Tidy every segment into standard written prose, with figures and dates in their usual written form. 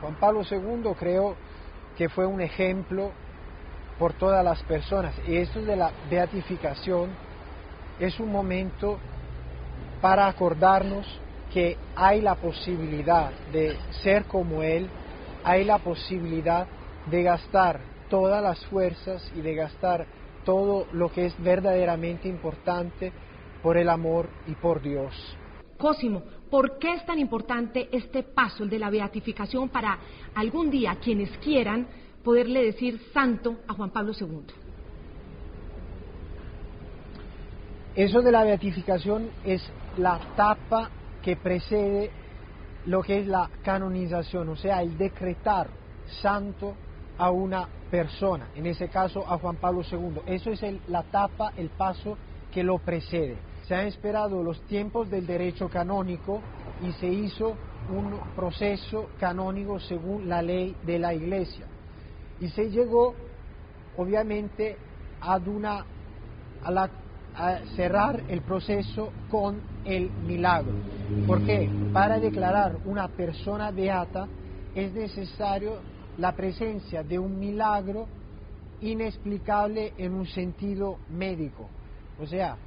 Juan Pablo II creo que fue un ejemplo por todas las personas, y esto de la beatificación es un momento para acordarnos que hay la posibilidad de ser como Él, hay la posibilidad de gastar todas las fuerzas y de gastar todo lo que es verdaderamente importante por el amor y por Dios. Cosimo, ¿por qué es tan importante este paso, el de la beatificación, para algún día quienes quieran poderle decir santo a Juan Pablo II? Eso de la beatificación es la etapa que precede lo que es la canonización, o sea, el decretar santo a una persona, en ese caso a Juan Pablo II. Eso es la etapa, el paso que lo precede. Se han esperado los tiempos del derecho canónico y se hizo un proceso canónico según la ley de la Iglesia. Y se llegó, obviamente, a cerrar el proceso con el milagro. ¿Por qué? Para declarar una persona beata es necesario la presencia de un milagro inexplicable en un sentido médico. O sea,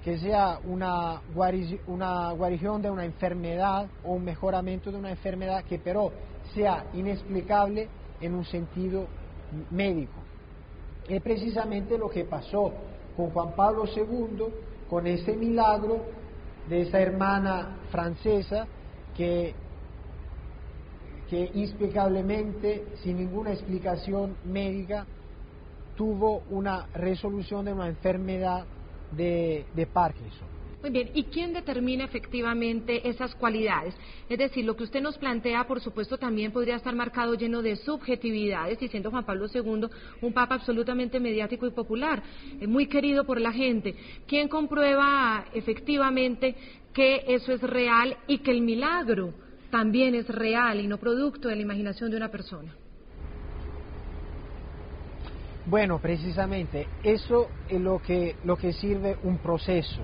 que sea una guarición de una enfermedad o un mejoramiento de una enfermedad que pero sea inexplicable en un sentido médico. Es precisamente lo que pasó con Juan Pablo II, con ese milagro de esa hermana francesa que inexplicablemente, sin ninguna explicación médica, tuvo una resolución de una enfermedad de Parkinson. Muy bien, ¿y quién determina efectivamente esas cualidades? Es decir, lo que usted nos plantea, por supuesto, también podría estar marcado lleno de subjetividades, y siendo Juan Pablo II un papa absolutamente mediático y popular, muy querido por la gente. ¿Quién comprueba efectivamente que eso es real y que el milagro también es real y no producto de la imaginación de una persona? Bueno, precisamente, eso es lo que sirve un proceso.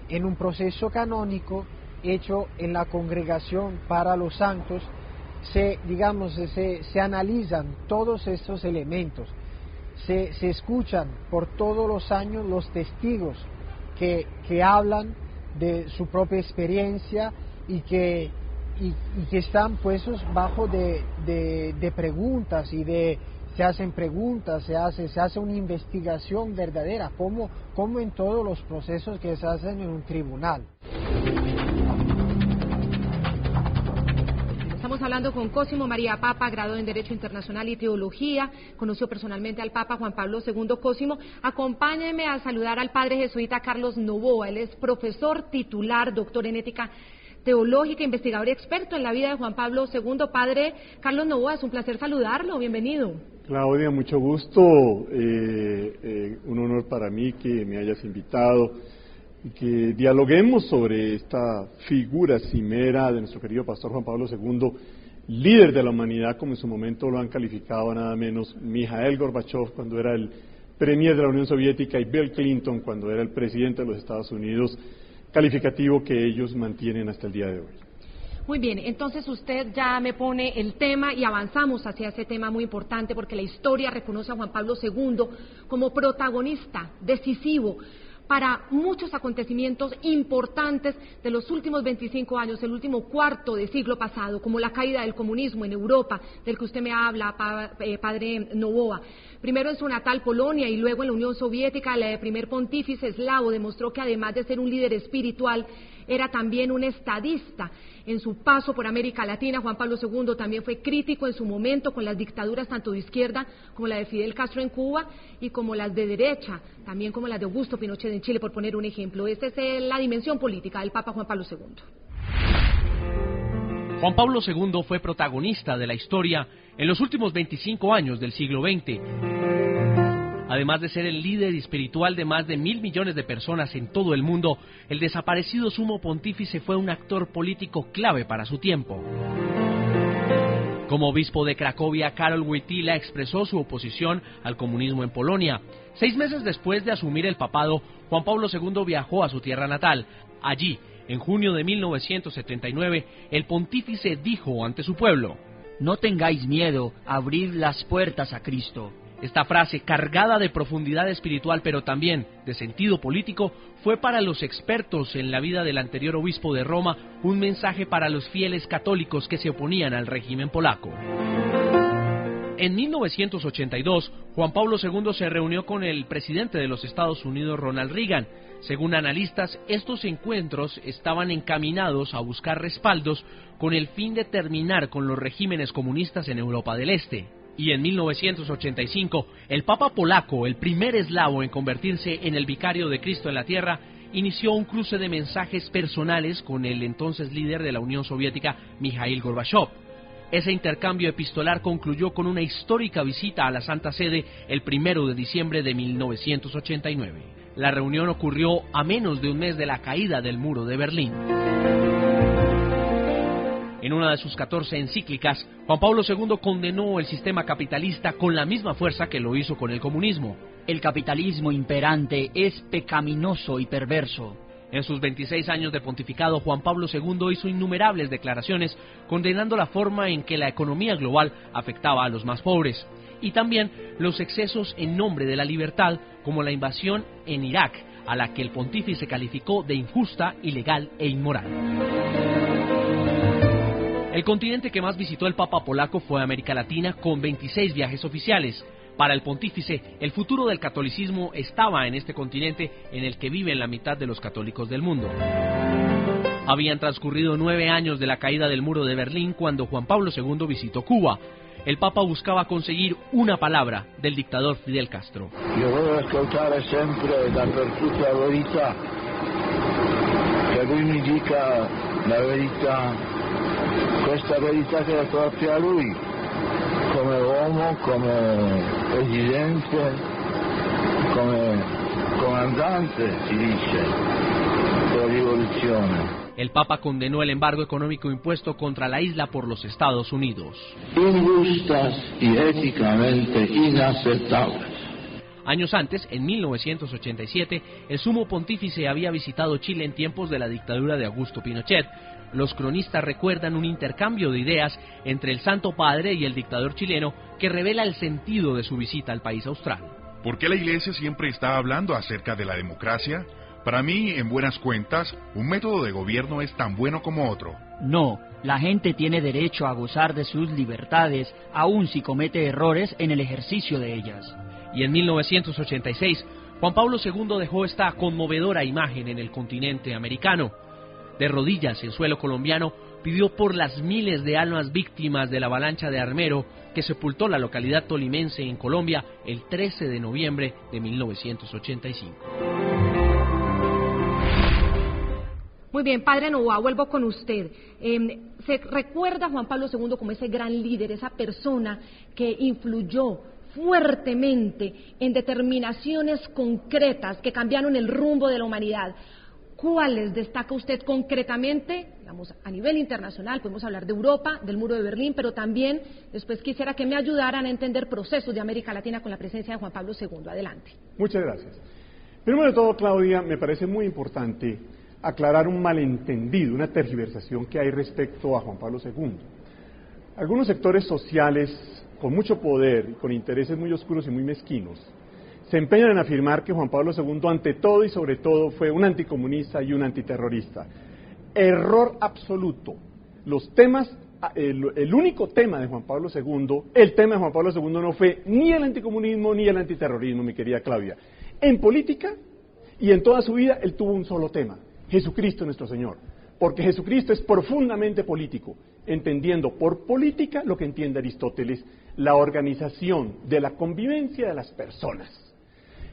En un proceso canónico hecho en la Congregación para los Santos, se analizan todos estos elementos, se escuchan por todos los años los testigos que hablan de su propia experiencia y que están puestos bajo de preguntas y se hacen preguntas, se hace una investigación verdadera, como en todos los procesos que se hacen en un tribunal. Estamos hablando con Cosimo María Papa, graduado en Derecho Internacional y Teología, conoció personalmente al Papa Juan Pablo II. Cosimo, acompáñeme a saludar al padre jesuita Carlos Novoa. Él es profesor titular, doctor en ética teológica, investigador y experto en la vida de Juan Pablo II. Padre Carlos Novoa, es un placer saludarlo, bienvenido. Claudia, mucho gusto, un honor para mí que me hayas invitado y que dialoguemos sobre esta figura cimera de nuestro querido pastor Juan Pablo II, líder de la humanidad, como en su momento lo han calificado nada menos Mikhail Gorbachev cuando era el premier de la Unión Soviética y Bill Clinton cuando era el presidente de los Estados Unidos, calificativo que ellos mantienen hasta el día de hoy. Muy bien, entonces usted ya me pone el tema y avanzamos hacia ese tema muy importante porque la historia reconoce a Juan Pablo II como protagonista decisivo para muchos acontecimientos importantes de los últimos 25 años, el último cuarto de siglo pasado, como la caída del comunismo en Europa, del que usted me habla, padre Novoa. Primero en su natal Polonia y luego en la Unión Soviética, el primer pontífice eslavo demostró que además de ser un líder espiritual, era también un estadista. En su paso por América Latina, Juan Pablo II también fue crítico en su momento con las dictaduras tanto de izquierda como la de Fidel Castro en Cuba y como las de derecha, también como las de Augusto Pinochet en Chile, por poner un ejemplo. Esta es la dimensión política del Papa Juan Pablo II. Juan Pablo II fue protagonista de la historia en los últimos 25 años del siglo XX. Además de ser el líder espiritual de más de 1.000 millones de personas en todo el mundo, el desaparecido sumo pontífice fue un actor político clave para su tiempo. Como obispo de Cracovia, Karol Wojtyła expresó su oposición al comunismo en Polonia. 6 meses después de asumir el papado, Juan Pablo II viajó a su tierra natal. Allí, en junio de 1979, el pontífice dijo ante su pueblo: no tengáis miedo, abrid las puertas a Cristo. Esta frase, cargada de profundidad espiritual pero también de sentido político, fue para los expertos en la vida del anterior obispo de Roma un mensaje para los fieles católicos que se oponían al régimen polaco. En 1982, Juan Pablo II se reunió con el presidente de los Estados Unidos, Ronald Reagan. Según analistas, estos encuentros estaban encaminados a buscar respaldos con el fin de terminar con los regímenes comunistas en Europa del Este. Y en 1985, el Papa polaco, el primer eslavo en convertirse en el vicario de Cristo en la tierra, inició un cruce de mensajes personales con el entonces líder de la Unión Soviética, Mikhail Gorbachev. Ese intercambio epistolar concluyó con una histórica visita a la Santa Sede el 1 de diciembre de 1989. La reunión ocurrió a menos de un mes de la caída del muro de Berlín. En una de sus 14 encíclicas, Juan Pablo II condenó el sistema capitalista con la misma fuerza que lo hizo con el comunismo. El capitalismo imperante es pecaminoso y perverso. En sus 26 años de pontificado, Juan Pablo II hizo innumerables declaraciones condenando la forma en que la economía global afectaba a los más pobres y también los excesos en nombre de la libertad, como la invasión en Irak, a la que el pontífice calificó de injusta, ilegal e inmoral. El continente que más visitó el Papa polaco fue América Latina, con 26 viajes oficiales. Para el pontífice, el futuro del catolicismo estaba en este continente en el que viven la mitad de los católicos del mundo. Habían transcurrido 9 años de la caída del muro de Berlín cuando Juan Pablo II visitó Cuba. El Papa buscaba conseguir una palabra del dictador Fidel Castro. Io voglio ascoltare sempre dappertutto la verità, che lui mi dica la verità, questa verità che è propria a lui, come uomo, come presidente, come comandante, si dice, della rivoluzione. El Papa condenó el embargo económico impuesto contra la isla por los Estados Unidos. Injustas y éticamente inaceptables. Años antes, en 1987, el sumo pontífice había visitado Chile en tiempos de la dictadura de Augusto Pinochet. Los cronistas recuerdan un intercambio de ideas entre el Santo Padre y el dictador chileno que revela el sentido de su visita al país austral. ¿Por qué la Iglesia siempre está hablando acerca de la democracia? Para mí, en buenas cuentas, un método de gobierno es tan bueno como otro. No, la gente tiene derecho a gozar de sus libertades, aun si comete errores en el ejercicio de ellas. Y en 1986, Juan Pablo II dejó esta conmovedora imagen en el continente americano. De rodillas en suelo colombiano, pidió por las miles de almas víctimas de la avalancha de Armero que sepultó la localidad tolimense en Colombia el 13 de noviembre de 1985. Muy bien, Padre Novoa, vuelvo con usted. ¿Se recuerda a Juan Pablo II como ese gran líder, esa persona que influyó fuertemente en determinaciones concretas que cambiaron el rumbo de la humanidad? ¿Cuáles destaca usted concretamente, digamos, a nivel internacional? Podemos hablar de Europa, del muro de Berlín, pero también después quisiera que me ayudaran a entender procesos de América Latina con la presencia de Juan Pablo II. Adelante. Muchas gracias. Primero de todo, Claudia, me parece muy importante aclarar un malentendido, una tergiversación que hay respecto a Juan Pablo II. Algunos sectores sociales con mucho poder y con intereses muy oscuros y muy mezquinos se empeñan en afirmar que Juan Pablo II ante todo y sobre todo fue un anticomunista y un antiterrorista. Error absoluto. Los temas, el único tema de Juan Pablo II, el tema de Juan Pablo II no fue ni el anticomunismo ni el antiterrorismo, mi querida Claudia. En política y en toda su vida él tuvo un solo tema: Jesucristo nuestro Señor, porque Jesucristo es profundamente político, entendiendo por política lo que entiende Aristóteles, la organización de la convivencia de las personas.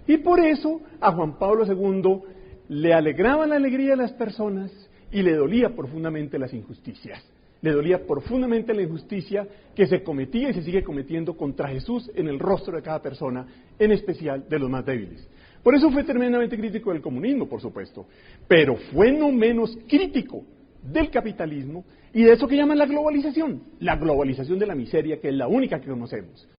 Y por eso a Juan Pablo II le alegraba la alegría de las personas y le dolía profundamente las injusticias. Le dolía profundamente la injusticia que se cometía y se sigue cometiendo contra Jesús en el rostro de cada persona, en especial de los más débiles. Por eso fue tremendamente crítico del comunismo, por supuesto, pero fue no menos crítico del capitalismo y de eso que llaman la globalización de la miseria, que es la única que conocemos.